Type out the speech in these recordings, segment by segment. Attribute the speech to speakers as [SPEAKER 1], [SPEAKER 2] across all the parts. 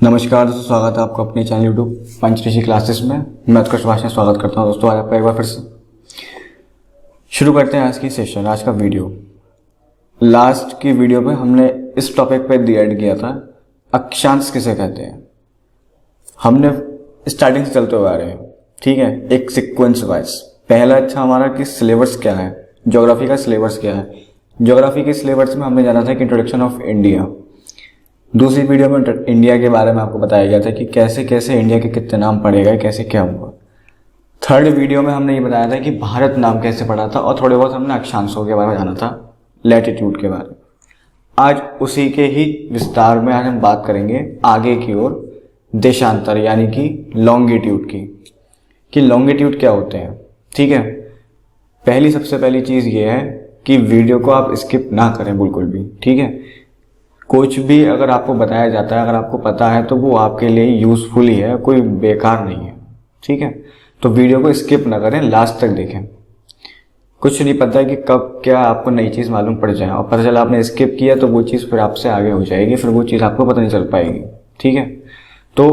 [SPEAKER 1] नमस्कार दोस्तों, स्वागत है आपका अपने चैनल यूट्यूब पंचऋषि क्लासेस में। मैं उत्कर्ष भाषा स्वागत करता हूं दोस्तों। आज आपका एक बार फिर से शुरू करते हैं आज की सेशन, आज का वीडियो। लास्ट की वीडियो पे हमने इस टॉपिक पे ऐड किया था, अक्षांश किसे कहते हैं। हमने स्टार्टिंग से चलते हुए आ रहे हैं, ठीक है, एक सीक्वेंस वाइज। पहला अच्छा हमारा कि सिलेबस क्या है, ज्योग्राफी का सिलेबस क्या है। ज्योग्राफी के सिलेबस में हमने जाना था कि इंट्रोडक्शन ऑफ इंडिया। दूसरी वीडियो में इंडिया के बारे में आपको बताया गया था कि कैसे कैसे इंडिया के कितने नाम पड़े गए, कैसे क्या हुआ। थर्ड वीडियो में हमने ये बताया था कि भारत नाम कैसे पड़ा था, और थोड़े बहुत हमने अक्षांशों के बारे में जाना था, लैटिट्यूड के बारे में। आज उसी के ही विस्तार में आज हम बात करेंगे आगे की ओर, देशांतर यानी कि लॉन्गिट्यूड की, कि लॉन्गिट्यूड क्या होते हैं। ठीक है, सबसे पहली चीज़ ये है कि वीडियो को आप स्किप ना करें बिल्कुल भी, ठीक है। कुछ भी अगर आपको बताया जाता है, अगर आपको पता है तो वो आपके लिए यूजफुल ही है, कोई बेकार नहीं है, ठीक है। तो वीडियो को स्किप ना करें, लास्ट तक देखें। कुछ नहीं पता है कि कब क्या आपको नई चीज़ मालूम पड़ जाए, और पता चला आपने स्किप किया तो वो चीज़ फिर आपसे आगे हो जाएगी, फिर वो चीज़ आपको पता नहीं चल पाएगी, ठीक है। तो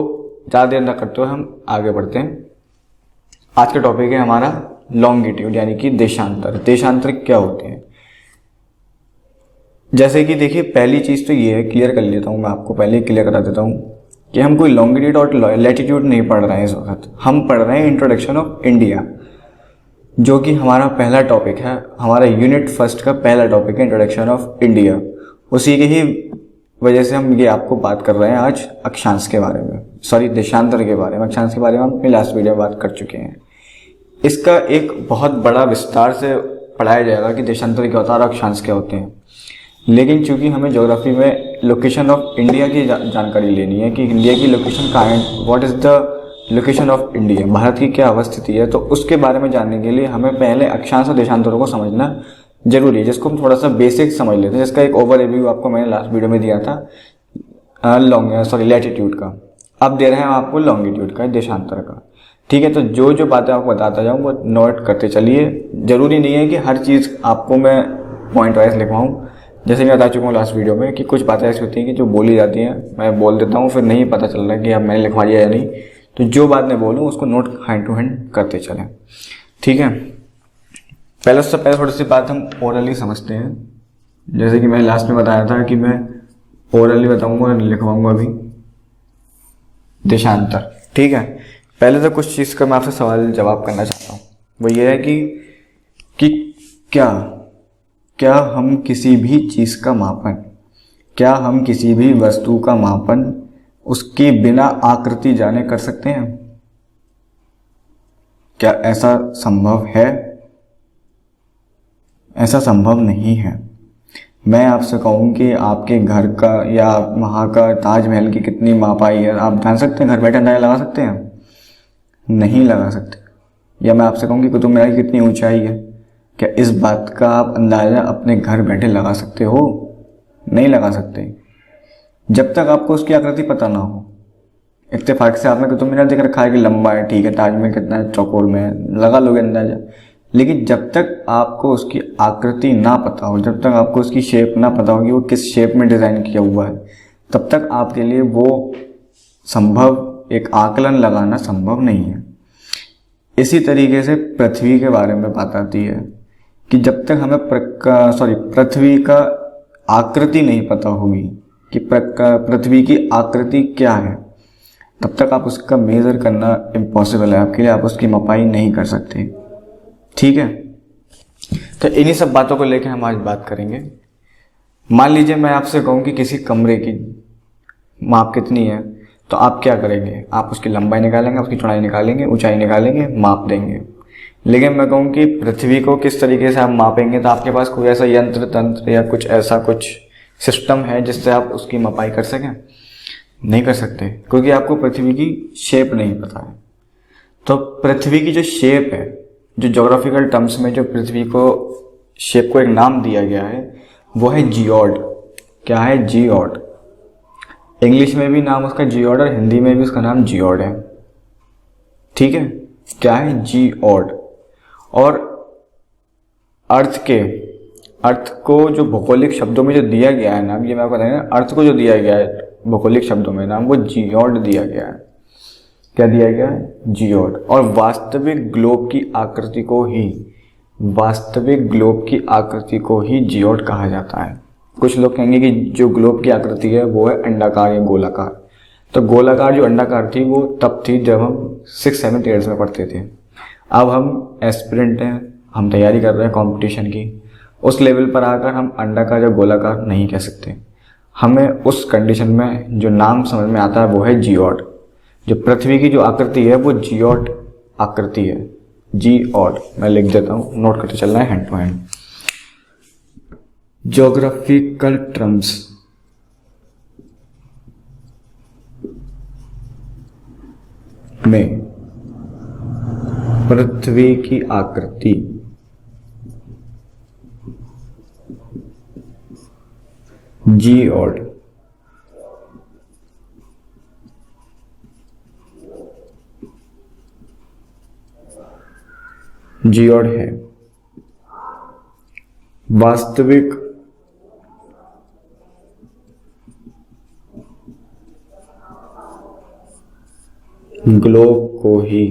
[SPEAKER 1] ज़्यादा देर ना करते हुए हम आगे बढ़ते हैं। आज का टॉपिक है हमारा लॉन्गिट्यूड यानी कि देशांतर। देशांतर क्या होते हैं, जैसे कि देखिए, पहली चीज़ तो ये है, क्लियर कर लेता हूँ मैं आपको, पहले क्लियर करा देता हूँ कि हम कोई लॉन्गिट्यूड और लैटिट्यूड नहीं पढ़ रहे हैं इस वक्त। हम पढ़ रहे हैं इंट्रोडक्शन ऑफ इंडिया, जो कि हमारा पहला टॉपिक है, हमारा यूनिट फर्स्ट का पहला टॉपिक है, इंट्रोडक्शन ऑफ इंडिया। उसी की ही वजह से हम ये आपको बात कर रहे हैं आज अक्षांश के बारे में, सॉरी देशांतर के बारे में। अक्षांश के बारे में हम अपनी लास्ट वीडियो में बात कर चुके हैं। इसका एक बहुत बड़ा विस्तार से पढ़ाया जाएगा कि देशांतर क्या होता है और अक्षांश क्या होते हैं। लेकिन चूंकि हमें ज्योग्राफी में लोकेशन ऑफ इंडिया की जानकारी लेनी है कि इंडिया की लोकेशन कहाँ है, what is the location of India, Bharat की क्या अवस्थिति है, तो उसके बारे में जानने के लिए हमें पहले अक्षांश और देशांतरों को समझना जरूरी है, जिसको हम थोड़ा सा बेसिक समझ लेते हैं, जिसका एक ओवर रिव्यू आपको मैंने लास्ट वीडियो में दिया था लैटिट्यूड का। अब दे रहे हैं आपको लॉन्गिट्यूड का, देशांतर का, ठीक है। तो जो बातें आपको बताता जाऊँ वो नोट करते चलिए। जरूरी नहीं है कि हर चीज़ आपको मैं पॉइंट वाइज लिखवाऊँ, जैसे मैं बता चुका हूँ लास्ट वीडियो में कि कुछ बातें ऐसी होती हैं कि जो बोली जाती हैं, मैं बोल देता हूँ, फिर नहीं पता चल रहा है कि अब मैंने लिखवा दिया या नहीं। तो जो बात मैं बोलूँ उसको नोट हैंड टू हैंड करते चलें, ठीक है। सबसे पहले थोड़ी सी बात हम ओरली समझते हैं। जैसे कि मैंने लास्ट में बताया था कि मैं ओरली बताऊँगा और लिखवाऊँगा अभी देशांतर, ठीक है। पहले तो कुछ चीज़ का मैं आपसे सवाल जवाब करना चाहता हूँ, वो ये है कि क्या हम किसी भी चीज़ का मापन, क्या हम किसी भी वस्तु का मापन उसके बिना आकृति जाने कर सकते हैं? क्या ऐसा संभव है? ऐसा संभव नहीं है। मैं आपसे कहूँ कि आपके घर का या वहाँ का ताजमहल की कितनी मापाई है, आप जान सकते हैं? घर बैठे अंदाजा लगा सकते हैं? नहीं लगा सकते। या मैं आपसे कहूँ कि कुतुब मीनार की कितनी ऊंचाई है, क्या इस बात का आप अंदाज़ा अपने घर बैठे लगा सकते हो? नहीं लगा सकते, जब तक आपको उसकी आकृति पता ना हो। इत्तेफाक से आपने कुतुब मीनार देख रखा है कि लंबा है, ठीक है, ताजमहल कितना है, चौकोर में है, लगा लोगे अंदाज़ा। लेकिन जब तक आपको उसकी आकृति ना पता हो, जब तक आपको उसकी शेप ना पता हो कि वो किस शेप में डिज़ाइन किया हुआ है, तब तक आपके लिए वो एक आकलन लगाना संभव नहीं है। इसी तरीके से पृथ्वी के बारे में बात आती है कि जब तक हमें पृथ्वी का आकृति नहीं पता होगी कि पृथ्वी की आकृति क्या है, तब तक आप उसका मेजर करना इम्पॉसिबल है आपके लिए, आप उसकी मपाई नहीं कर सकते, ठीक है। तो इन्हीं सब बातों को लेकर हम आज बात करेंगे। मान लीजिए मैं आपसे कहूँ कि किसी कमरे की माप कितनी है, तो आप क्या करेंगे? आप उसकी लंबाई निकालेंगे, उसकी चौड़ाई निकालेंगे, ऊंचाई निकालेंगे, माप देंगे। लेकिन मैं कहूँ कि पृथ्वी को किस तरीके से आप मापेंगे, तो आपके पास कोई ऐसा यंत्र तंत्र या कुछ ऐसा कुछ सिस्टम है जिससे आप उसकी मपाई कर सकें? नहीं कर सकते, क्योंकि आपको पृथ्वी की शेप नहीं पता है। तो पृथ्वी की जो शेप है, जो ज्योग्राफिकल टर्म्स में जो पृथ्वी को शेप को एक नाम दिया गया है, वो है जियोड। क्या है? जियोड। इंग्लिश में भी नाम उसका जियोड और हिंदी में भी उसका नाम जियोड है, ठीक है। क्या है? जियोड। और अर्थ को जो भौगोलिक शब्दों में जो दिया गया है नाम, ये मैं आपको बताऊंगा, अर्थ को जो दिया गया है भौगोलिक शब्दों में नाम वो जियोड दिया गया है। क्या दिया गया है? जियोड। और वास्तविक ग्लोब की आकृति को ही जियोड कहा जाता है। कुछ लोग कहेंगे कि जो ग्लोब की आकृति है वो है अंडाकार या गोलाकार। तो गोलाकार जो अंडाकार थी वो तब थी जब हम 6, 7, 8 में पढ़ते थे। अब हम एस्पिरेंट हैं, हम तैयारी कर रहे हैं कंपटीशन की। उस लेवल पर आकर हम अंडाकार या गोलाकार नहीं कह सकते। हमें उस कंडीशन में जो नाम समझ में आता है वो है जियोड। जो पृथ्वी की जो आकृति है वो जियोड आकृति है। जियोड मैं लिख देता हूँ, नोट करते चलना है hand to hand. Geographical terms में पृथ्वी की आकृति जियोड है। वास्तविक ग्लोब को ही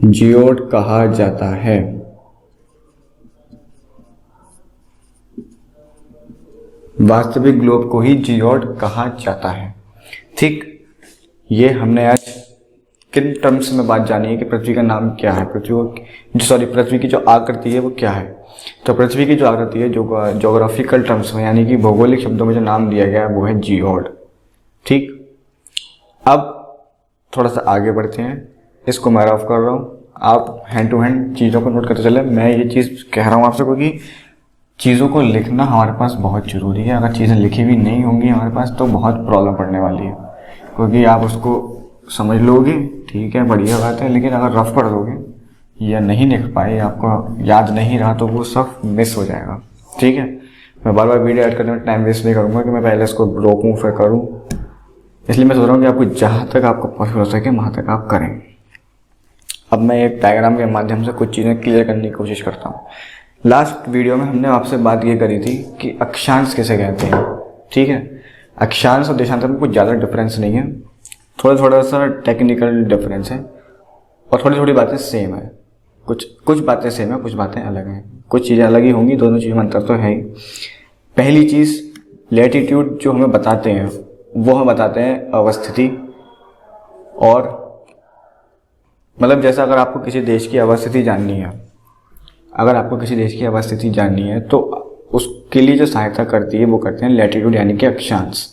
[SPEAKER 1] जियोड कहा जाता है। वास्तविक ग्लोब को ही जियोड कहा जाता है। ठीक, ये हमने आज किन टर्म्स में बात जानी है कि पृथ्वी का नाम क्या है, पृथ्वी की जो आकृति है वो क्या है। तो पृथ्वी की जो आकृति है, जो ज्योग्राफिकल टर्म्स में यानी कि भौगोलिक शब्दों में जो नाम दिया गया है वो है जियोड। ठीक, अब थोड़ा सा आगे बढ़ते हैं। इसको मैं रफ कर रहा हूँ, आप हैंड टू हैंड चीज़ों को नोट करते चले। मैं ये चीज़ कह रहा हूँ आपसे क्योंकि चीज़ों को लिखना हमारे पास बहुत ज़रूरी है। अगर चीज़ें लिखी हुई नहीं होंगी हमारे पास तो बहुत प्रॉब्लम पड़ने वाली है, क्योंकि आप उसको समझ लोगे, ठीक है, बढ़िया बात है, लेकिन अगर रफ पढ़ दोगे या नहीं लिख पाए, आपको याद नहीं रहा, तो वो सब मिस हो जाएगा। ठीक है, मैं बार बार वीडियो ऐड करने में टाइम वेस्ट नहीं करूँगा कि मैं पहले इसको रोकूँ फिर करूँ। इसलिए मैं सोच रहा हूँ कि आपको जहाँ तक आपको पॉसिबल हो सके वहाँ तक आप करें। अब मैं एक डायग्राम के माध्यम से कुछ चीज़ें क्लियर करने की कोशिश करता हूँ। लास्ट वीडियो में हमने आपसे बात ये करी थी कि अक्षांश किसे कहते हैं। ठीक है, अक्षांश और देशांतर में कुछ ज़्यादा डिफरेंस नहीं है, थोड़ा सा टेक्निकल डिफरेंस है और थोड़ी थोड़ी बातें सेम है। कुछ बातें सेम है, कुछ बातें अलग हैं, कुछ चीज़ें अलग ही होंगी, दोनों चीज़ों में अंतर तो है ही। पहली चीज़, लैटिट्यूड जो हमें बताते हैं वो हमें बताते हैं अवस्थिति। और मतलब जैसा अगर आपको किसी देश की अवस्थिति जाननी है, तो उसके लिए जो सहायता करती है वो करते हैं लैटिट्यूड यानी कि अक्षांश।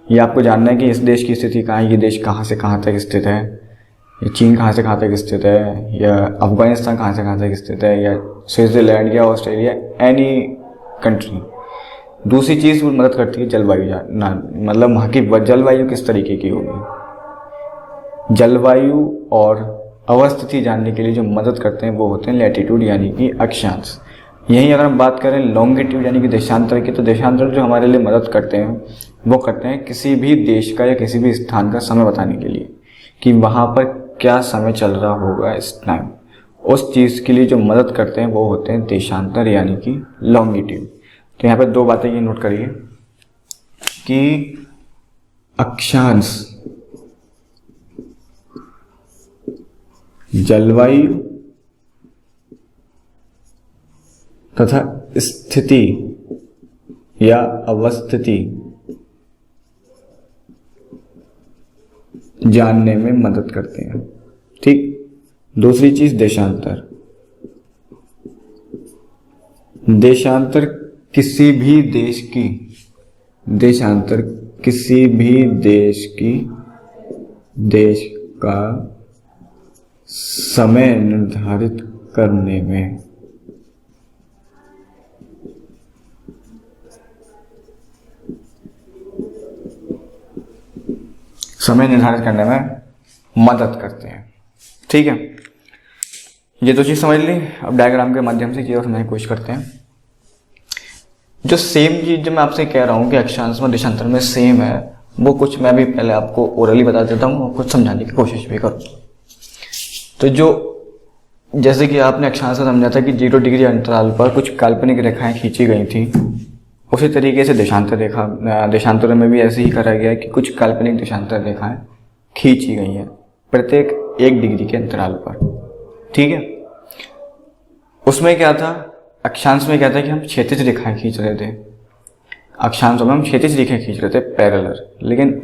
[SPEAKER 1] ये आपको जानना है कि इस देश की स्थिति कहाँ है, ये देश कहाँ से कहाँ तक स्थित है, या चीन कहाँ से कहाँ तक स्थित है, या अफगानिस्तान कहाँ से कहाँ तक स्थित है, या स्विट्जरलैंड या ऑस्ट्रेलिया, एनी कंट्री। दूसरी चीज़ वो मदद करती है जलवायु मतलब वहाँ की जलवायु किस तरीके की होगी। जलवायु और अवस्थिति जानने के लिए जो मदद करते हैं वो होते हैं लैटिट्यूड यानी कि अक्षांश। यहीं अगर हम बात करें लॉन्गिट्यूड यानी कि देशांतर की, तो देशांतर जो हमारे लिए मदद करते हैं वो करते हैं किसी भी देश का या किसी भी स्थान का समय बताने के लिए कि वहाँ पर क्या समय चल रहा होगा इस टाइम। उस चीज़ के लिए जो मदद करते हैं वो होते हैं देशांतर यानी कि लॉन्गिट्यूड। तो यहाँ पर दो बातें ये नोट करिए कि अक्षांश जलवायु तथा स्थिति या अवस्थिति जानने में मदद करते हैं। ठीक, दूसरी चीज देशांतर। देशांतर किसी भी देश का समय निर्धारित करने में मदद करते हैं। ठीक है, ये तो चीज़ समझ ली। अब डायग्राम के माध्यम से चीज़ें समझने की कोशिश करते हैं। जो सेम चीज़ जो मैं आपसे कह रहा हूँ कि अक्षांश में देशांतर में सेम है, वो कुछ मैं भी पहले आपको ओरली बता देता हूँ और कुछ समझाने की कोशिश भी करूँ। तो जो जैसे कि आपने अक्षांश से समझा था कि 0 डिग्री अंतराल पर कुछ काल्पनिक रेखाएं खींची गई थी, उसी तरीके से देशांतर में भी ऐसे ही करा गया है कि कुछ काल्पनिक देशांतर रेखाएं खींची गई हैं प्रत्येक 1 डिग्री के अंतराल पर। ठीक है, उसमें क्या था, अक्षांश में क्या था कि हम क्षैतिज रेखाएं खींच रहे थे, अक्षांशों में हम क्षैतिज रेखाएं खींच रहे थे पैरेलल, लेकिन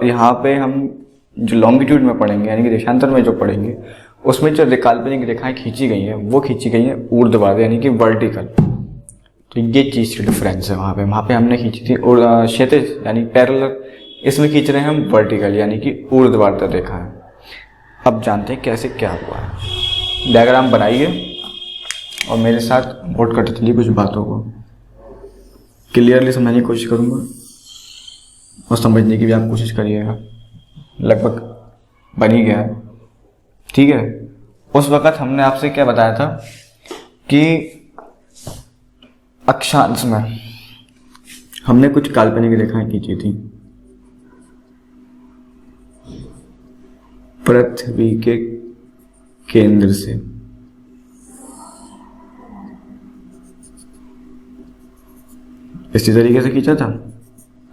[SPEAKER 1] यहाँ पे हम जो लॉन्गिट्यूड में पढ़ेंगे यानी कि देशांतर में जो पढ़ेंगे उसमें जो काल्पनिक रेखाएं खींची गई हैं वो खींची गई हैं ऊर्ध्वाधर यानी कि वर्टिकल। तो ये चीज़ की डिफरेंस है। वहाँ पे हमने खींची थी और क्षैतिज यानी पैरेलल, इसमें खींच रहे हैं हम वर्टिकल यानी कि ऊर्ध्वाधर रेखा है। अब जानते हैं कैसे क्या हुआ है। डायग्राम बनाइए और मेरे साथ नोट करते चलिए कुछ बातों को, क्लियरली समझने की कोशिश करूँगा और समझने की भी आप कोशिश करिएगा। लगभग बन ही गया है। ठीक है, उस वक़्त हमने आपसे क्या बताया था कि अक्षांश में हमने कुछ काल्पनिक रेखाएं खींची थी पृथ्वी के केंद्र से। इसी तरीके से खींचा था।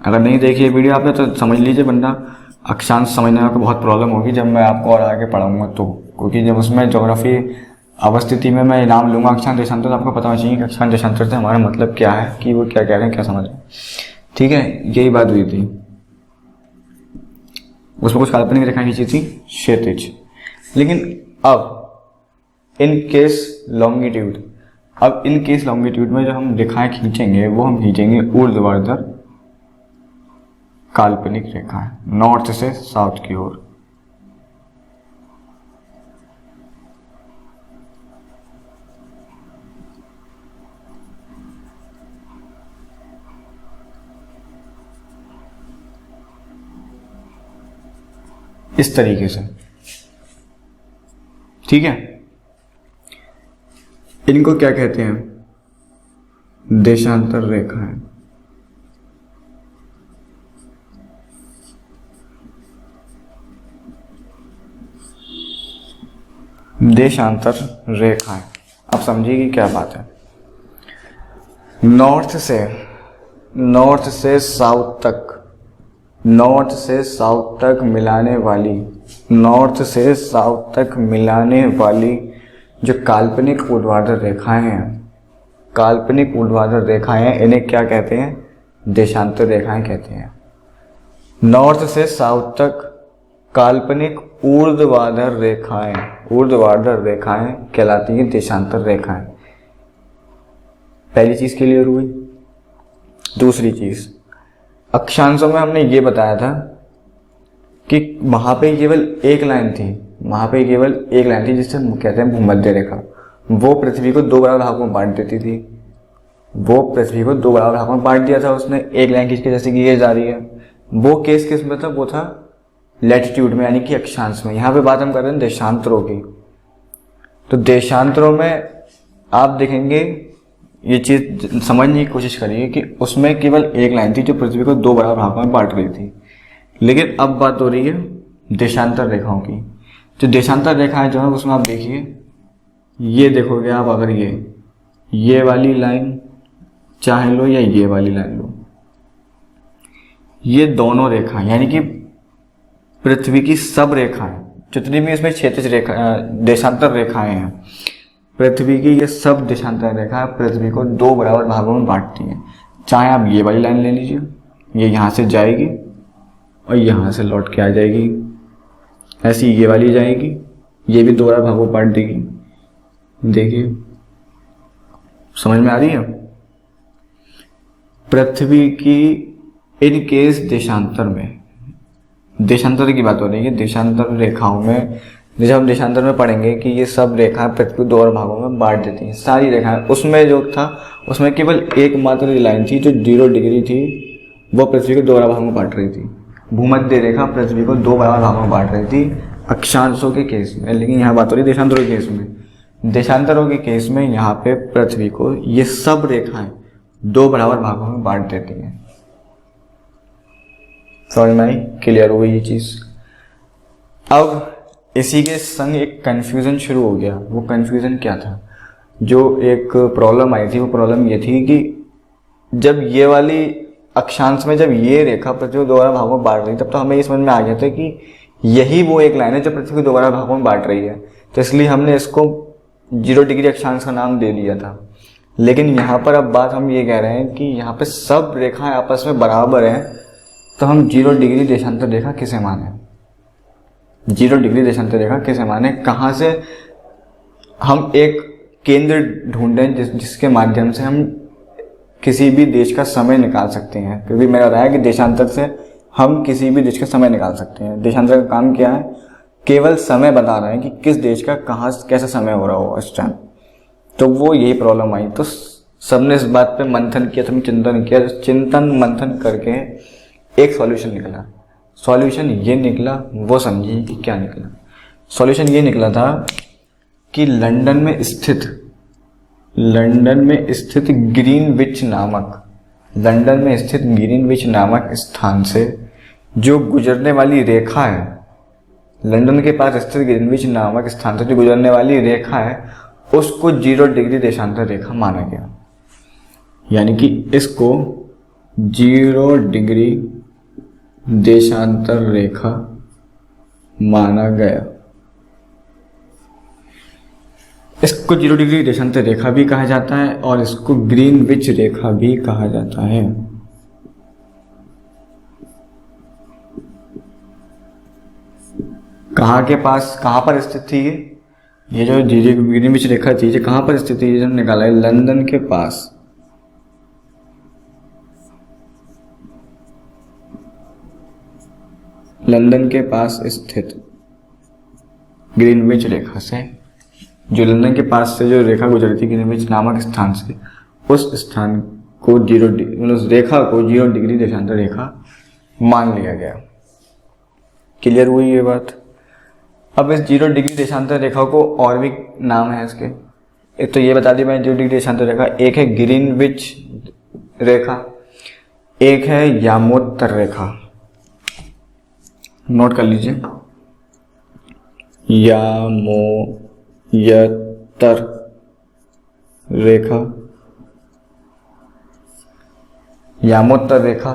[SPEAKER 1] अगर नहीं देखी है वीडियो आपने तो समझ लीजिए, वरना अक्षांश समझने में आपको बहुत प्रॉब्लम होगी जब मैं आपको और आगे पढ़ाऊंगा तो, क्योंकि जब उसमें ज्योग्राफी अवस्थिति में मैं नाम लूंगा अक्षांश देशांतर, तो आपको पता होना चाहिए कि अक्षांश देशांतर से हमारा मतलब क्या है, कि वो क्या कह रहे हैं, क्या समझ रहे हैं। ठीक है, यही बात हुई थी। उसमें कुछ काल्पनिक रेखाएं खींची थी क्षैतिज, लेकिन अब इन केस लॉन्गिट्यूड में जो हम रेखाएं खींचेंगे वो हम खींचेंगे ऊर्ध्वाधर काल्पनिक रेखाएं, नॉर्थ से साउथ की ओर। इस तरीके से। ठीक है, इनको क्या कहते हैं, देशांतर रेखाएं। देशांतर रेखाएं, आप समझिए कि क्या बात है। नॉर्थ से साउथ तक मिलाने वाली जो काल्पनिक ऊर्ध्वाधर रेखाएं हैं, इन्हें क्या कहते हैं, देशांतर रेखाएं कहते हैं। नॉर्थ से साउथ तक काल्पनिक ऊर्ध्वाधर रेखाएं कहलाती हैं देशांतर रेखाएं। पहली चीज क्लियर हुई। दूसरी चीज, अक्षांशों में हमने ये बताया था कि वहां पे केवल एक लाइन थी जिसे हम कहते हैं भूमध्य रेखा। वो पृथ्वी को 2 बराबर भागों में बांट देती थी। बांट दिया था उसने, एक लाइन खींच के, जैसे कि ये जा रही है। वो केस किस में था, वो था लैटिट्यूड में यानी कि अक्षांश में। यहाँ पे बात हम कर रहे हैं देशांतरों की। तो देशांतरों में आप देखेंगे, ये चीज समझने की कोशिश करिए कि उसमें केवल एक लाइन थी जो पृथ्वी को 2 बराबर भागों में बांट रही थी। लेकिन अब बात हो रही है देशांतर रेखाओं की। जो देशांतर रेखाएं जो है उसमें आप देखिए, ये देखोगे आप, अगर ये वाली लाइन चाहे लो या ये वाली लाइन लो, ये दोनों रेखाएं यानी कि पृथ्वी की सब रेखाएं, जितनी भी इसमें क्षैतिज रेखा देशांतर रेखाएं हैं, पृथ्वी की ये सब देशांतर रेखाएं पृथ्वी को 2 बराबर भागों में बांटती हैं। चाहे आप ये वाली लाइन ले लीजिए, ये यहाँ से जाएगी और यहाँ से लौट के आ जाएगी, ऐसी ये वाली जाएगी, ये भी 2 बराबर भागों में बांट देगी। देखिए, समझ में आ रही है। पृथ्वी की इन केस देशांतर की बात हो रही है। देशांतर रेखाओं में, जब हम देशांतर में पढ़ेंगे कि ये सब रेखाएं पृथ्वी को 2 बराबर भागों में बांट देती हैं, सारी रेखाएं। उसमें जो था, उसमें केवल एकमात्र लाइन थी जो 0 डिग्री थी, वो पृथ्वी को 2 बराबर भागों में बांट रही थी। भूमध्य रेखा पृथ्वी को 2 बराबर भागों में बांट रही थी अक्षांशों के केस में। लेकिन यहाँ बात हो रही है देशांतरों के केस में। देशांतरों के केस में यहाँ पे पृथ्वी को ये सब रेखाएं 2 बराबर भागों में बांट देती हैं। समझ में आई, क्लियर हो गई ये चीज। अब इसी के संग एक कन्फ्यूज़न शुरू हो गया। वो कन्फ्यूज़न क्या था? जो एक प्रॉब्लम आई थी, वो प्रॉब्लम ये थी कि जब ये वाली अक्षांश में जब ये रेखा पृथ्वी को दोबारा भागों में बांट रही, तब तो हमें ये समझ में आ गया था कि यही वो एक लाइन है जो पृथ्वी को दोबारा भागों में बांट रही है। तो इसलिए हमने इसको 0 डिग्री अक्षांश का नाम दे दिया था। लेकिन यहाँ पर अब बात हम ये कह रहे हैं कि यहाँ पे सब रेखाएं आपस में बराबर हैं, तो हम 0 डिग्री देशांतर रेखा किसे माने? 0 डिग्री देशांतर रेखा किसे माने? कहाँ से हम एक केंद्र ढूंढें जिसके माध्यम से हम किसी भी देश का समय निकाल सकते हैं? क्योंकि मैंने बताया कि देशांतर से हम किसी भी देश का समय निकाल सकते हैं। देशांतर का काम क्या है? केवल समय बता रहा है कि किस देश का कहाँ कैसा समय हो रहा हो इस टाइम। तो वो यही प्रॉब्लम आई, तो सबने इस बात पे मंथन किया, तुम चिंतन किया, चिंतन मंथन करके एक सॉल्यूशन निकला। सॉल्यूशन ये निकला, वो समझिए कि क्या निकला। सॉल्यूशन ये निकला था कि लंदन में स्थित ग्रीनविच नामक स्थान से जो गुजरने वाली रेखा है, लंदन के पास स्थित ग्रीनविच नामक स्थान से जो गुजरने वाली रेखा है, उसको 0 डिग्री देशांतर रेखा माना गया। यानी कि इसको 0 डिग्री देशांतर रेखा माना गया। इसको 0 डिग्री देशांतर रेखा भी कहा जाता है और इसको ग्रीनविच रेखा भी कहा जाता है। कहाँ पर स्थित थी ये जो ग्रीनविच रेखा थी, ये कहाँ पर स्थित थी? ये जो निकाला है लंदन के पास। लंदन के पास स्थित ग्रीनविच रेखा से, जो लंदन के पास से जो रेखा गुजरती ग्रीनविच नामक स्थान से, उस स्थान को 0 रेखा को 0 डिग्री देशांतर रेखा मान लिया गया। क्लियर हुई ये बात? अब इस 0 डिग्री देशांतर रेखा को और भी नाम है इसके। एक तो ये बता दी मैंने 0 डिग्री देशांतर रेखा, एक है ग्रीनविच रेखा, एक है यामोत्तर रेखा। नोट कर लीजिए, यामोत्तर रेखा, यामोत्तर रेखा,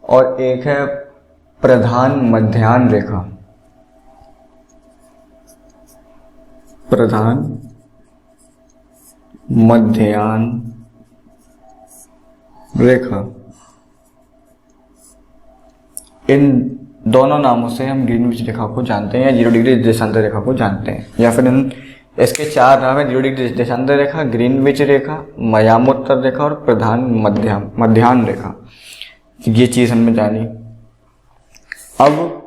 [SPEAKER 1] और एक है प्रधान मध्याह्न रेखा। प्रधान मध्याह्न रेखा। इन दोनों नामों से हम ग्रीनविच रेखा को जानते हैं या 0 डिग्री देशांतर रेखा को जानते हैं, या फिर इसके 4 नाम है: 0 डिग्री देशांतर रेखा, ग्रीनविच रेखा, यामोत्तर रेखा और प्रधान मध्याह्न रेखा। ये चीज़ हमने जानी। अब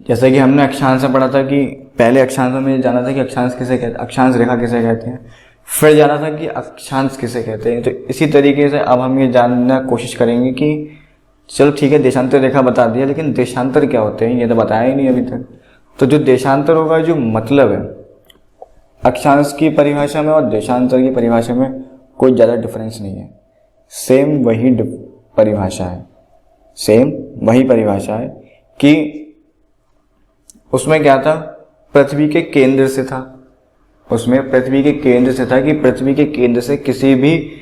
[SPEAKER 1] जैसे कि हमने अक्षांश में पढ़ा था कि पहले अक्षांश में जाना था कि अक्षांश रेखा किसे कहते हैं, फिर जाना था कि अक्षांश किसे कहते हैं। तो इसी तरीके से अब हम ये जानना कोशिश करेंगे कि चलो ठीक है, देशांतर रेखा बता दिया, लेकिन देशांतर क्या होते हैं ये तो बताया ही नहीं अभी तक। तो जो देशांतर होगा, जो मतलब है, अक्षांश की परिभाषा में और देशांतर की परिभाषा में कोई ज़्यादा डिफरेंस नहीं है। सेम वही परिभाषा है कि उसमें क्या था, पृथ्वी के केंद्र से था। उसमें पृथ्वी के केंद्र से था कि पृथ्वी के केंद्र से किसी भी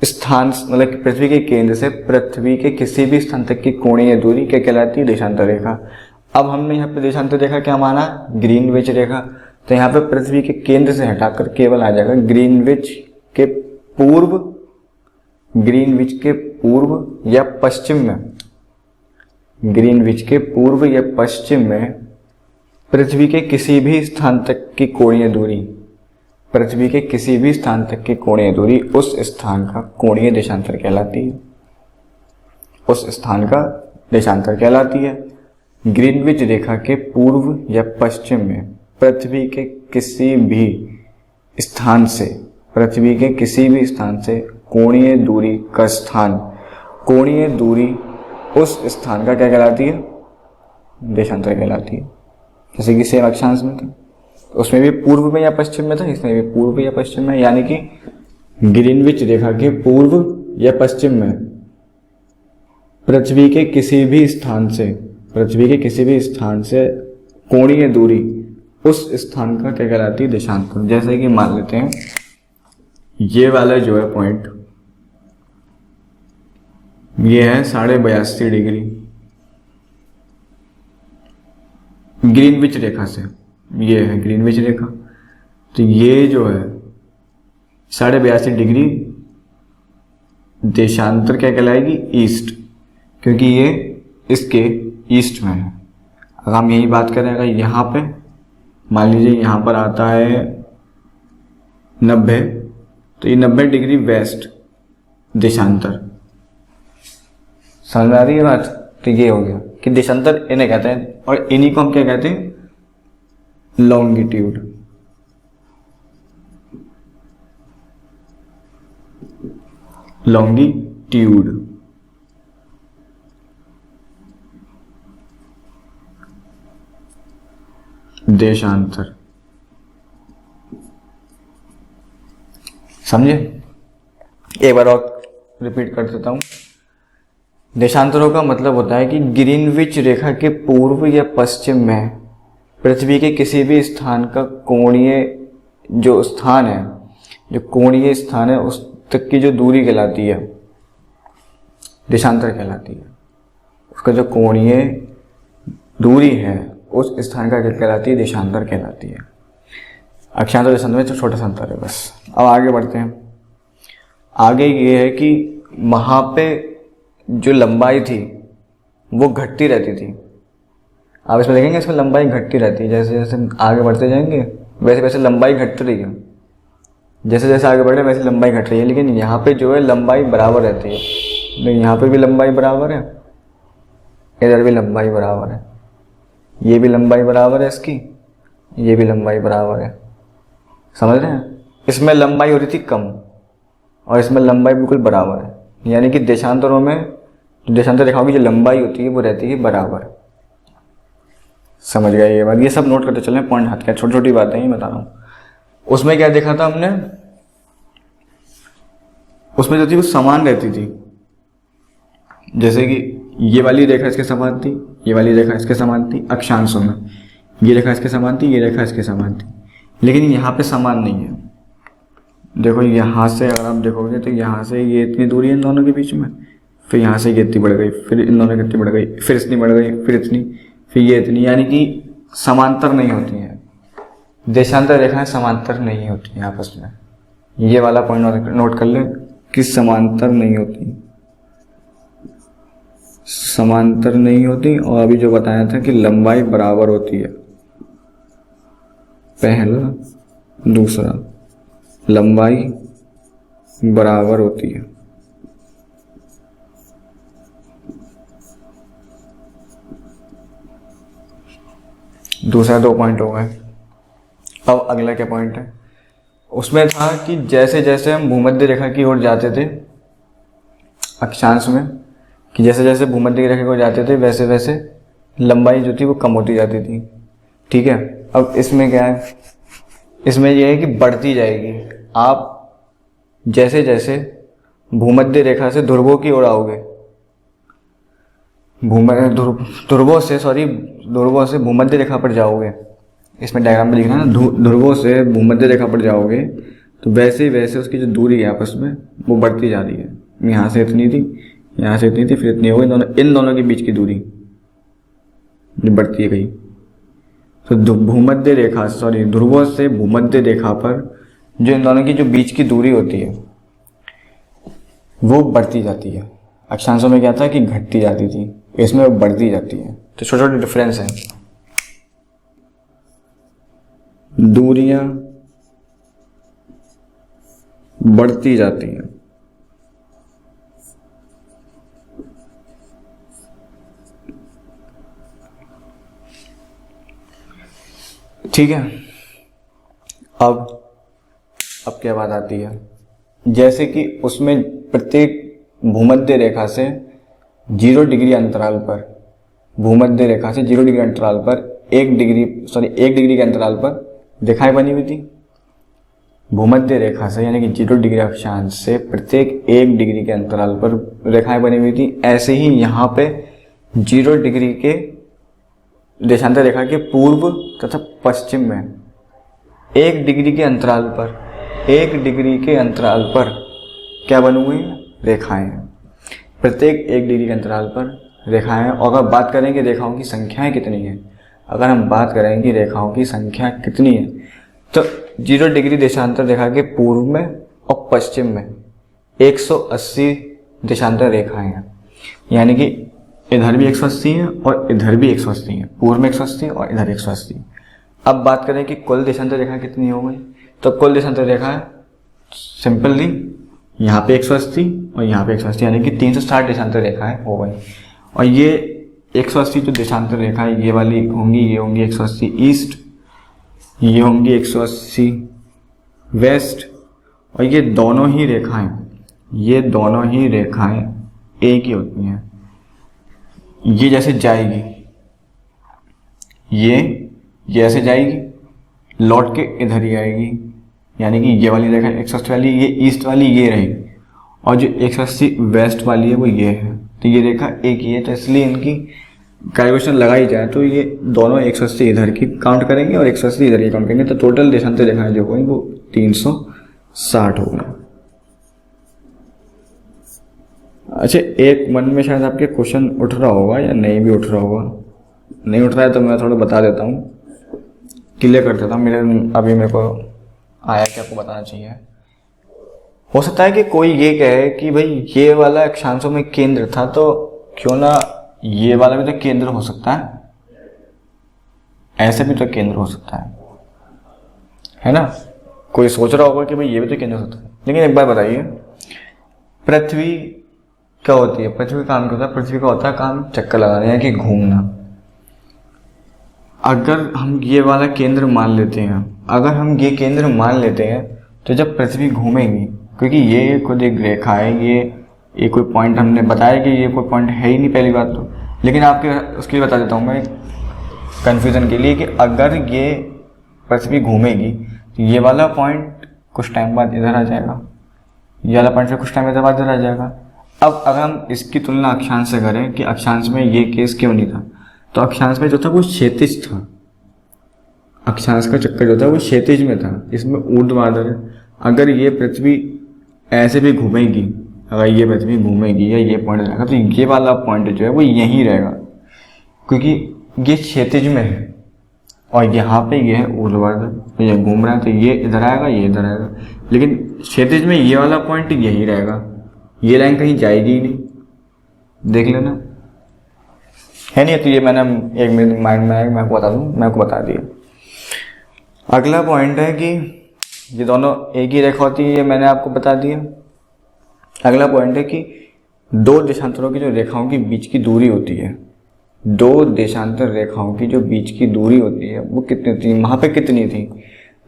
[SPEAKER 1] स्थान, मतलब पृथ्वी के केंद्र से पृथ्वी के किसी भी स्थान तक की कोणीय दूरी क्या कहलाती है? देशांतर रेखा। अब हमने यहाँ पे देशांतर रेखा क्या माना? ग्रीनविच रेखा। तो यहाँ पे पृथ्वी के केंद्र से हटाकर केवल आ जाएगा ग्रीनविच के पूर्व या पश्चिम में, ग्रीनविच के पूर्व या पश्चिम में पृथ्वी के किसी भी स्थान तक की कोणीय दूरी, पृथ्वी के किसी भी स्थान तक की कोणीय दूरी उस स्थान का कोणीय देशांतर कहलाती है। उस स्थान का देशांतर कहलाती है। ग्रीनविच रेखा के पूर्व या पश्चिम में पृथ्वी के किसी भी स्थान से, पृथ्वी के किसी भी स्थान से कोणीय दूरी का स्थान, कोणीय दूरी उस स्थान का क्या कहलाती है? देशांतर कहलाती है। जैसे कि सेम अक्षांश में था, उसमें भी पूर्व में या पश्चिम में था, इसमें भी पूर्व या पश्चिम में, यानी कि ग्रीनविच रेखा के पूर्व या पश्चिम में पृथ्वी के किसी भी स्थान से कोणीय दूरी उस स्थान का क्या कहलाती है? देशांतर। जैसे कि मान लेते हैं ये वाला जो है पॉइंट, ये है 82.5 डिग्री ग्रीनविच रेखा से, ये है ग्रीनविच रेखा। तो ये जो है 82.5 डिग्री देशांतर क्या कहलाएगी? ईस्ट, क्योंकि ये इसके ईस्ट में है। अगर हम यही बात करें, अगर यहाँ पे मान लीजिए यहाँ पर आता है 90, तो ये 90 डिग्री वेस्ट देशांतर। समझ में आ रही है बात? तो ये हो गया कि देशांतर इन्हें कहते हैं, और इन्हीं को हम क्या कहते हैं? लॉन्गिट्यूड। लॉन्गिट्यूड। देशांतर। समझे? एक बार और रिपीट कर देता हूं। देशांतरों का मतलब होता है कि ग्रीनविच रेखा के पूर्व या पश्चिम में पृथ्वी के किसी भी स्थान का कोणीय जो स्थान है, जो कोणीय स्थान है, उस तक की जो दूरी कहलाती है देशांतर कहलाती है। उसका जो कोणीय दूरी है उस स्थान का क्या कहलाती है? देशांतर कहलाती है। अक्षांतर देशांतर में छोटा सा अंतर है बस। अब आगे बढ़ते हैं। आगे ये है कि वहाँ पे जो लंबाई थी वो घटती रहती थी। आप इसमें देखेंगे इसमें लंबाई घटती रहती है, जैसे जैसे आगे बढ़ते जाएंगे वैसे वैसे लंबाई घटती रही है। जैसे जैसे आगे बढ़ रहे वैसे लंबाई घट रही है, लेकिन यहाँ पे जो है लंबाई बराबर रहती है। तो यहाँ पे भी लंबाई बराबर है, इधर भी लंबाई बराबर है, ये भी लंबाई बराबर है इसकी, ये भी लंबाई बराबर है। समझ रहे हैं? इसमें लंबाई हो रही थी कम और इसमें लंबाई बिल्कुल बराबर है। यानी कि देशांतरों में देशांतर रेखाओं की जो लंबाई होती है वो रहती है बराबर। समझ गए ये बात? ये सब नोट करते चलें, पॉइंट हाथ का, छोटी छोटी बातें ही बता रहा हूँ। उसमें क्या देखा था हमने? उसमें जो थी वो समान रहती थी। जैसे कि ये वाली रेखा इसके समान थी, ये वाली रेखा इसके समान थी अक्षांशों में, ये रेखा इसके समान थी, ये रेखा इसके समान थी। लेकिन यहाँ पे समान नहीं है। देखो यहाँ से अगर आप देखोगे तो यहाँ से ये इतनी दूरी है इन दोनों के बीच में, फिर यहाँ से ये इतनी बढ़ गई, फिर इन दोनों की इतनी बढ़ गई, फिर इतनी बढ़ गई, फिर इतनी, फिर ये इतनी, यानी कि समांतर नहीं होती हैं। देशांतर रेखाएं समांतर नहीं होती हैं आपस में। ये वाला पॉइंट नोट कर लें कि समांतर नहीं होती, समांतर नहीं होती। और अभी जो बताया था कि लंबाई बराबर होती है, पहला दूसरा लंबाई बराबर होती है। दूसरा 2 पॉइंट हो गए। अब अगला क्या पॉइंट है? उसमें था कि जैसे जैसे हम भूमध्य रेखा की ओर जाते थे अक्षांश में, कि जैसे जैसे भूमध्य रेखा की ओर जाते थे वैसे वैसे लंबाई जो थी वो कम होती जाती थी। ठीक है? अब इसमें क्या है? इसमें यह है कि बढ़ती जाएगी। आप जैसे जैसे भूमध्य रेखा से ध्रुवों की ओर आओगे, ध्रुवों से भूमध्य रेखा पर जाओगे, इसमें डायग्राम में लिखना है ना, ध्रुवों से भूमध्य रेखा पर जाओगे तो वैसे ही वैसे उसकी जो दूरी है आपस में वो बढ़ती जा रही है। यहाँ से इतनी थी, यहाँ से इतनी थी, फिर इतनी हो गई। इन दोनों के बीच की दूरी बढ़ती है गई। तो भूमध्य रेखा ध्रुवों से भूमध्य रेखा पर जो इन दोनों की जो बीच की दूरी होती है वो बढ़ती जाती है। अक्षांशों में क्या था कि घटती जाती थी, इसमें वो बढ़ती जाती है। तो छोटे छोटे डिफरेंस है। दूरियां बढ़ती जाती हैं। ठीक है? अब क्या बात आती है? जैसे कि उसमें प्रत्येक भूमध्य रेखा से 0 डिग्री अंतराल पर, भूमध्य रेखा से 0 डिग्री अंतराल पर 1 डिग्री के अंतराल पर रेखाएं बनी हुई थी। भूमध्य रेखा से यानी कि 0 डिग्री अक्षांश से प्रत्येक 1 डिग्री के अंतराल पर रेखाएं बनी हुई थी। ऐसे ही यहाँ पे 0 डिग्री के देशांतर रेखा के पूर्व तथा पश्चिम में 1 डिग्री के अंतराल पर, 1 डिग्री के अंतराल पर क्या बने हुए हैं? रेखाएं हैं। प्रत्येक 1 डिग्री के अंतराल पर रेखाएं हैं। और अगर बात करें कि रेखाओं की संख्याएं कितनी है, अगर हम बात करें कि रेखाओं की संख्या कितनी है, तो 0 डिग्री देशांतर रेखा के पूर्व में और पश्चिम में 180 देशांतर रेखाएं हैं। यानी कि इधर भी 180 है और इधर भी 180 है, पूर्व में 180 और इधर 180। अब बात करें कि कुल देशांतर रेखा कितनी हो गई, तो कुल देशांतर रेखा है सिंपली यहाँ पे 180 और यहाँ पे 180, यानी कि 360 देशांतर रेखाएं हो गई। और ये 180 जो देशांतर रेखाएं ये वाली होंगी, ये होंगी 180 ईस्ट, ये होंगी 180 वेस्ट, और ये दोनों ही रेखाएं एक ही होती हैं। ये जैसे जाएगी, ये ऐसे जाएगी, लौट के इधर ही आएगी, यानी कि ये वाली रेखा 180 वाली, ये ईस्ट वाली ये रहेगी, और जो 180 वेस्ट वाली है वो ये है। तो ये रेखा एक ही है, तो इसलिए इनकी कैलकुलेशन लगाई जाए तो ये दोनों 180 इधर की काउंट करेंगे और 180 इधर की काउंट करेंगे, तो टोटल देशांतर रेखाएं जो हुई वो 360 हो गई। अच्छा, एक मन में शायद आपके क्वेश्चन उठ रहा होगा या नहीं भी उठ रहा होगा। नहीं उठ रहा है तो मैं थोड़ा बता देता हूँ, क्लियर कर देता हूँ। मेरे को आया कि आपको बताना चाहिए। हो सकता है कि कोई ये कहे कि भाई ये वाला अक्षांशों में केंद्र था, तो क्यों ना ये वाला भी तो केंद्र हो सकता है, ऐसे भी तो केंद्र हो सकता है ना। कोई सोच रहा होगा कि भाई ये भी तो केंद्र हो सकता है। लेकिन एक बार बताइए, पृथ्वी क्या होती है? पृथ्वी का काम क्या होता है? पृथ्वी का होता है काम चक्कर लगाना, यानी कि घूमना। अगर हम ये वाला केंद्र मान लेते हैं, तो जब पृथ्वी घूमेगी, क्योंकि ये खुद एक रेखा है, ये कोई पॉइंट हमने बताया कि ये कोई पॉइंट है ही नहीं पहली बात तो, लेकिन आपके उसके लिए बता देता हूँ मैं कंफ्यूजन के लिए कि अगर ये पृथ्वी घूमेगी तो ये वाला पॉइंट कुछ टाइम बाद इधर आ जाएगा, ये वाला पॉइंट फिर कुछ टाइम बाद इधर आ जाएगा। अब अगर हम इसकी तुलना अक्षांश से करें कि अक्षांश में ये केस क्यों नहीं था, तो अक्षांश में जो था वो क्षैतिज था, अक्षांश का चक्कर जो था वो क्षैतिज में था, इसमें ऊर्ध्वाधर है। अगर ये पृथ्वी ऐसे भी घूमेगी, अगर ये पृथ्वी घूमेगी या ये पॉइंट रहेगा, तो ये वाला पॉइंट जो है वो यहीं रहेगा, क्योंकि ये क्षैतिज में है और यहाँ पे ये है ऊर्ध्वाधर, तो ये घूम रहा है, तो ये इधर आएगा, ये इधर आएगा। लेकिन क्षैतिज में ये वाला पॉइंट यही रहेगा, ये लाइन कहीं जाएगी ही नहीं, देख लेना है नहीं। तो ये मैंने एक मिनट माइंड में आया, मैं आपको बता दूं, मैं आपको बता दिया। अगला पॉइंट है कि ये दोनों एक ही रेखा होती है, ये मैंने आपको बता दिया। अगला पॉइंट है कि 2 देशांतरों की जो रेखाओं की बीच की दूरी होती है, 2 देशांतर रेखाओं की जो बीच की दूरी होती है वो कितनी थी? वहाँ पे कितनी थी?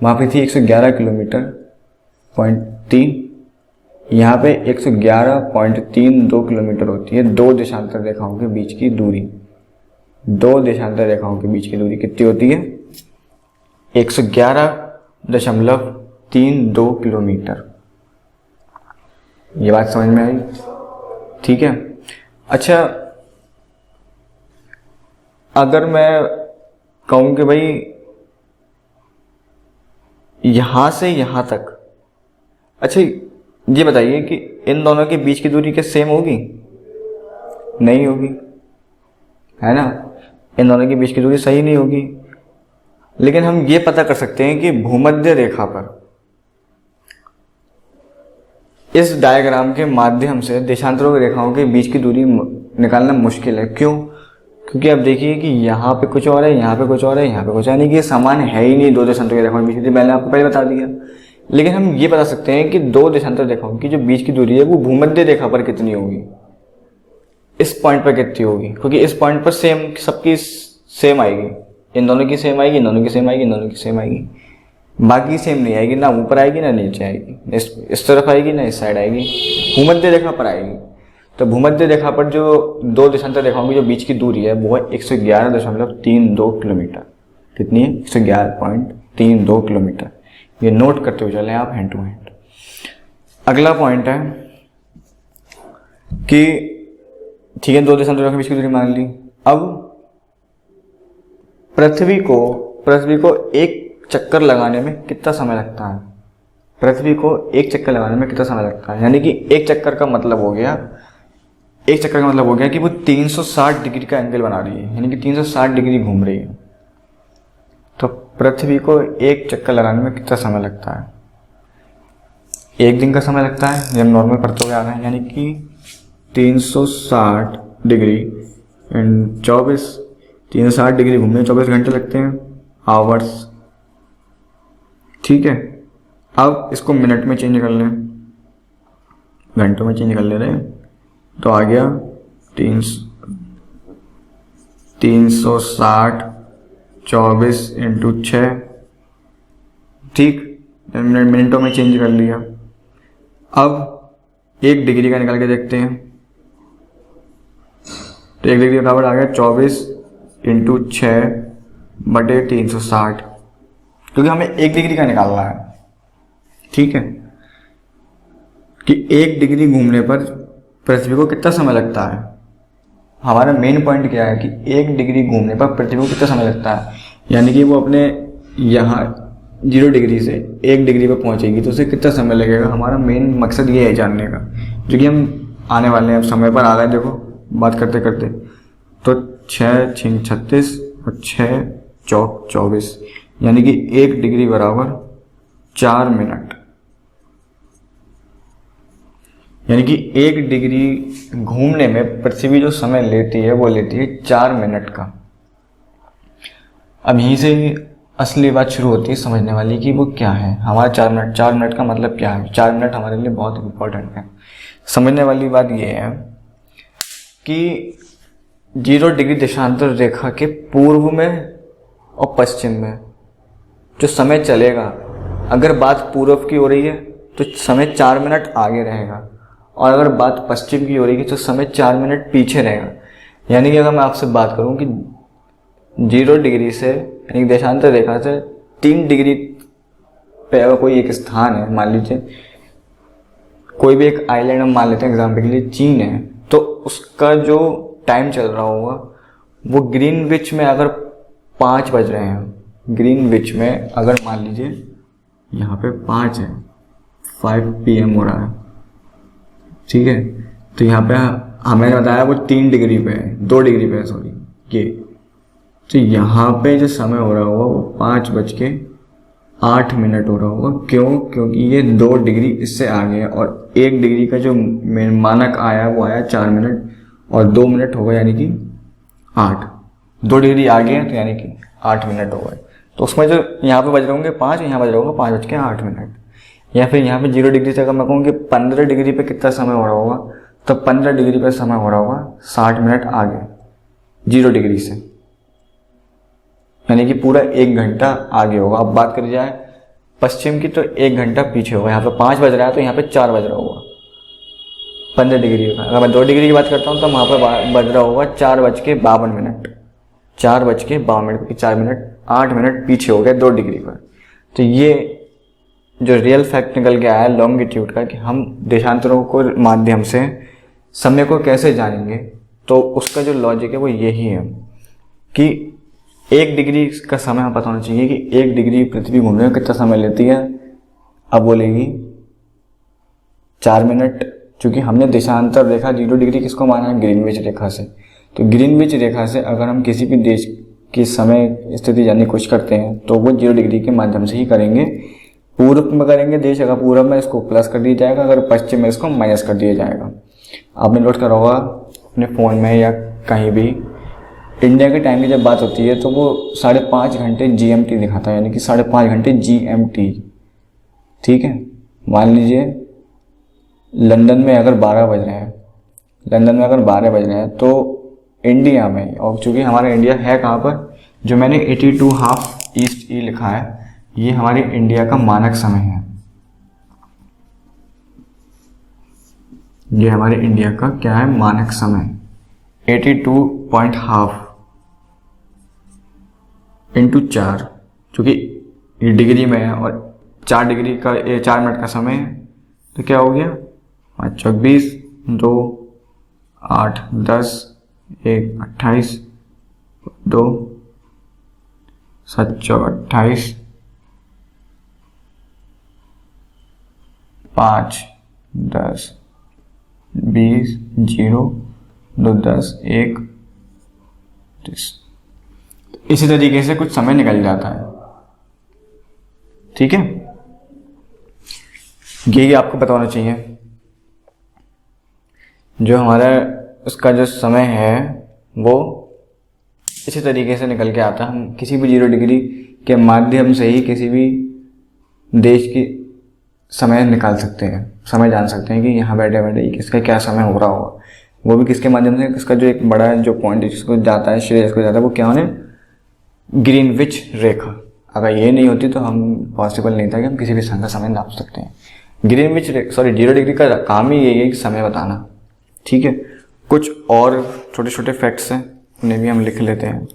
[SPEAKER 1] वहाँ पे थी 111 किलोमीटर पॉइंट 3, यहाँ पे 111.32 किलोमीटर होती है 2 देशांतर रेखाओं के बीच की दूरी। 2 देशांतर रेखाओं के बीच की दूरी कितनी होती है? 111.32 किलोमीटर। ये बात समझ में आई? ठीक है। अच्छा, अगर मैं कहूं कि भाई यहां से यहां तक, अच्छा ये बताइए कि इन दोनों के बीच की दूरी क्या सेम होगी? नहीं होगी, है ना। इन दोनों के बीच की दूरी सही नहीं होगी। लेकिन हम ये पता कर सकते हैं कि भूमध्य रेखा पर इस डायग्राम के माध्यम से देशांतरों की रेखाओं के बीच की दूरी निकालना मुश्किल है। क्यों? क्योंकि आप देखिए कि यहाँ पे कुछ और है, यहाँ पे कुछ और है, यहाँ पे कुछ है, नहीं कि ये समान है ही नहीं 2 देशांतरों की रेखाओं के बीच की। मैंने आपको पहले बता दिया। लेकिन हम ये बता सकते हैं कि 2 देशांतर रेखाओं की जो बीच की दूरी है वो भूमध्य रेखा पर कितनी होगी, इस पॉइंट पर कितनी होगी, क्योंकि इस पॉइंट पर सेम सबकी सेम आएगी, इन दोनों की सेम आएगी, इन दोनों की सेम आएगी, इन दोनों की सेम आएगी, बाकी सेम नहीं आएगी, ना ऊपर आएगी ना नीचे आएगी, इस तरफ आएगी ना इस साइड आएगी, भूमध्य रेखा पर आएगी। तो भूमध्य रेखा पर जो 2 देशांतर रेखाओं की जो बीच की दूरी है वो है 111.32 किलोमीटर। कितनी है? 111.32 किलोमीटर। ये नोट करते हुए चले आप हैंड टू हैंड। अगला पॉइंट है कि ठीक है 2 देशांतर रेखाओं के बीच की दूरी मान ली। अब पृथ्वी को एक चक्कर लगाने में कितना समय लगता है? पृथ्वी को एक चक्कर लगाने में कितना समय लगता है? यानी कि एक चक्कर का मतलब हो गया कि वो 360 डिग्री का एंगल बना रही है, यानी कि 360 डिग्री घूम रही है। तो पृथ्वी को एक चक्कर लगाने में कितना समय लगता है? एक दिन का समय लगता है, जब नॉर्मल पढ़ते हुए आ रहे हैं, यानी कि 360 डिग्री एंड 360 डिग्री घूमने 24 घंटे लगते हैं, आवर्स। ठीक है, अब इसको मिनट में चेंज कर लें, घंटों में चेंज कर ले रहे हैं, तो आ गया 360 24 इंटू 6। ठीक, मिनटों में चेंज कर लिया। अब 1 डिग्री का निकाल के देखते हैं, तो 1 डिग्री का बराबर आ गया 24 इंटू 6 बटे 360, क्योंकि हमें 1 डिग्री का निकालना है। ठीक है, कि 1 डिग्री घूमने पर पृथ्वी को कितना समय लगता है। हमारा मेन पॉइंट क्या है कि 1 डिग्री घूमने पर पृथ्वी को कितना समय लगता है, यानी कि वो अपने यहाँ 0 डिग्री से 1 डिग्री पर पहुंचेगी तो उसे कितना समय लगेगा। हमारा मेन मकसद ये है जानने का, जो कि हम आने वाले हैं, अब समय पर आ गए। देखो बात करते करते, तो 6 6 36 और 6 चौक 24, यानी कि 1 डिग्री बराबर 4 मिनट, यानी कि 1 डिग्री घूमने में पृथ्वी जो समय लेती है वो लेती है 4 मिनट का। अब यहीं से असली बात शुरू होती है समझने वाली कि वो क्या है हमारा 4 मिनट का मतलब क्या है। 4 मिनट हमारे लिए बहुत इंपॉर्टेंट है। समझने वाली बात ये है कि 0 डिग्री देशांतर रेखा के पूर्व में और पश्चिम में जो समय चलेगा, अगर बात पूर्व की हो रही है तो समय 4 मिनट आगे रहेगा, और अगर बात पश्चिम की हो रही है तो समय 4 मिनट पीछे रहेगा। यानी कि अगर मैं आपसे बात करूं कि 0 डिग्री से, यानी देशांतर रेखा से 3 डिग्री पे अगर कोई एक स्थान है, मान लीजिए कोई भी एक आइलैंड हम मान लेते हैं एग्जाम्पल के लिए, चीन है, तो उसका जो टाइम चल रहा होगा वो ग्रीनविच में अगर 5 बज रहे हैं, ग्रीनविच में अगर मान लीजिए यहाँ पे 5 है, 5 PM हो रहा है। ठीक है, तो यहाँ पे हमें बताया वो 3 डिग्री पे है, 2 डिग्री पे है, सॉरी ये। तो यहाँ पे जो समय हो रहा होगा वो 5:08 हो रहा होगा। क्यों? क्योंकि ये 2 डिग्री इससे आगे है, और 1 डिग्री का जो मानक आया वो आया 4 मिनट, और 2 मिनट हो गए यानी कि 8। 2 डिग्री आगे है तो यानी कि 8 मिनट हो गए। तो उसमें जो यहाँ पे बज रहे होंगे 5, यहाँ बज रहा होगा 5:08। या फिर यहाँ पे 0 डिग्री से अगर मैं कहूँ कि 15 डिग्री पे कितना समय हो रहा होगा, तो 15 डिग्री पे समय हो रहा होगा 60 मिनट आगे 0 डिग्री से, यानी कि पूरा 1 घंटा आगे होगा। अब बात करी जाए पश्चिम की तो 1 घंटा पीछे होगा। यहाँ पे 5 बज रहा है तो यहाँ पे 4 बज रहा होगा 15 डिग्री का। अगर मैं 2 डिग्री की बात करता हूँ तो वहाँ पर बज रहा होगा 4:52, 4:52, 4 मिनट 8 मिनट पीछे हो गए 2 डिग्री पर। तो ये जो रियल फैक्ट निकल के आया है लॉन्गिट्यूड का, कि हम देशांतरों को माध्यम से समय को कैसे जानेंगे, तो उसका जो लॉजिक है वो यही है कि 1 डिग्री का समय हमें पता होना चाहिए कि 1 डिग्री पृथ्वी घूमने में कितना समय लेती है। अब बोलेगी 4 मिनट, क्योंकि हमने देशांतर रेखा 0 डिग्री किसको माना है? ग्रीनविच रेखा से। तो ग्रीनविच रेखा से अगर हम किसी भी देश की समय स्थिति जानने की कोशिश करते हैं तो वो 0 डिग्री के माध्यम से ही करेंगे। पूर्व में करेंगे देश, अगर पूर्व में इसको प्लस कर दिया जाएगा, अगर पश्चिम में इसको माइनस कर दिया जाएगा। आपने नोट करा होगा अपने फ़ोन में या कहीं भी, इंडिया के टाइम की जब बात होती है तो वो 5.5 घंटे GMT दिखाता है, यानी कि 5.5 घंटे GMT। ठीक है, मान लीजिए लंदन में अगर 12 बज रहे हैं, तो इंडिया में, और चूँकि हमारा इंडिया है कहाँ पर, जो मैंने 82.5 ईस्ट ई लिखा है, ये हमारे इंडिया का मानक समय है। ये हमारे इंडिया का क्या है? मानक समय 82.5 इंटू 4, चूँकि ये डिग्री में है और 4 डिग्री का 4 मिनट का समय है, तो क्या हो गया? 5 चौक 20, 2 8 10 1 28 2 7 चौक 28, 5 10 20 0 2 10 1 30। इसी तरीके से कुछ समय निकल जाता है। ठीक है, यही आपको पता होना चाहिए। जो हमारा उसका जो समय है वो इसी तरीके से निकल के आता है। हम किसी भी 0 डिग्री के माध्यम से ही किसी भी देश की समय निकाल सकते हैं, समय जान सकते हैं कि यहाँ बैठे बैठे किसका क्या समय हो रहा होगा। वो भी किसके माध्यम से, किसका जो एक बड़ा जो पॉइंट जिसको जाता है, श्रेय जिसको जाता है, वो क्या होने, ग्रीनविच रेखा। अगर ये नहीं होती तो हम पॉसिबल नहीं था कि हम किसी भी स्थान का समय नाप सकते हैं। ग्रीनविच 0 डिग्री का काम ही यही है कि समय बताना। ठीक है, कुछ और छोटे छोटे फैक्ट्स हैं, उन्हें भी हम लिख लेते हैं।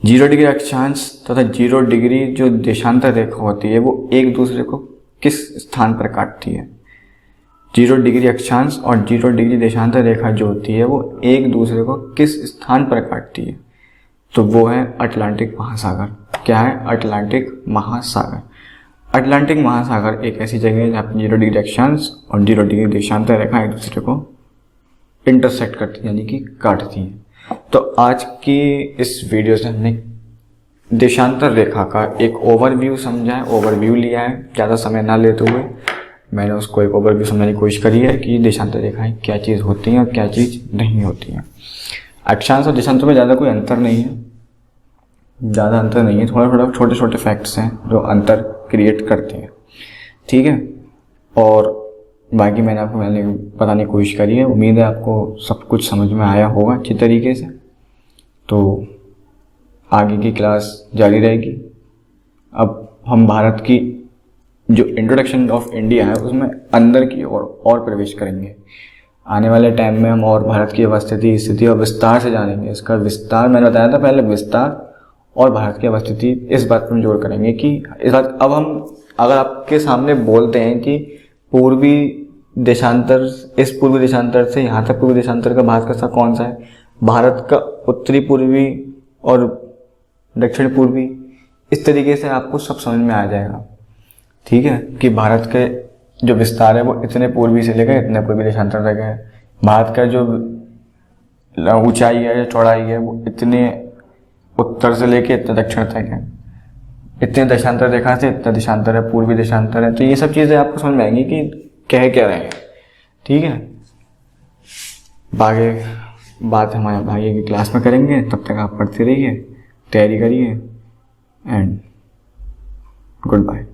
[SPEAKER 1] 0 डिग्री अक्षांश तथा 0 डिग्री जो देशांतर रेखा होती है वो एक दूसरे को किस स्थान पर काटती है। 0 डिग्री अक्षांश और 0 डिग्री देशांतर रेखा जो होती है वो एक दूसरे को किस स्थान पर काटती है, तो वो है अटलांटिक महासागर। क्या है? अटलांटिक महासागर। अटलांटिक महासागर एक ऐसी जगह है जहाँ पर 0 डिग्री अक्षांश और 0 डिग्री देशांतर रेखा एक दूसरे को इंटरसेक्ट करती है, यानी कि काटती है। तो आज की इस वीडियो से हमने देशांतर रेखा का एक ओवरव्यू समझा है, ओवरव्यू लिया है। ज़्यादा समय ना लेते हुए मैंने उसको एक ओवरव्यू समझने की कोशिश करी है कि देशांतर रेखाएं क्या चीज़ होती हैं और क्या चीज़ नहीं होती हैं। अक्षांश और देशांतर में ज़्यादा कोई अंतर नहीं है, ज़्यादा अंतर नहीं है, थोड़ा थोड़ा छोटे छोटे फैक्ट्स हैं जो अंतर क्रिएट करते हैं। ठीक है, और बाकी मैंने आपको बताने की कोशिश करी है। उम्मीद है आपको सब कुछ समझ में आया होगा अच्छी तरीके से। तो आगे की क्लास जारी रहेगी। अब हम भारत की जो इंट्रोडक्शन ऑफ इंडिया है उसमें अंदर की ओर और प्रवेश करेंगे। आने वाले टाइम में हम और भारत की अवस्थिति, स्थिति और विस्तार से जानेंगे। इसका विस्तार मैंने बताया था पहले, विस्तार और भारत की अवस्थिति, इस बात पर जोर करेंगे कि इस बात अब हम अगर आपके सामने बोलते हैं कि पूर्वी देशांतर, इस पूर्वी देशांतर से यहाँ तक पूर्वी देशांतर का भारत का कौन सा है, भारत का उत्तरी पूर्वी और दक्षिण पूर्वी, इस तरीके से आपको सब समझ में आ जाएगा। ठीक है, कि भारत के जो विस्तार है वो इतने पूर्वी से लेकर इतने पूर्वी देशांतर तक है। भारत का जो ऊंचाई है, चौड़ाई है, वो इतने उत्तर से लेकर इतने दक्षिण तक है। इतने देशांतर रेखा से इतना देशांतर है, पूर्वी देशांतर है। तो ये सब चीज़ें आपको समझ में आएंगी कि कह क्या रहे हैं। ठीक है, बाकी बात हमारे भाई की क्लास में करेंगे। तब तक आप पढ़ते रहिए, तैयारी करिए एंड गुड बाय।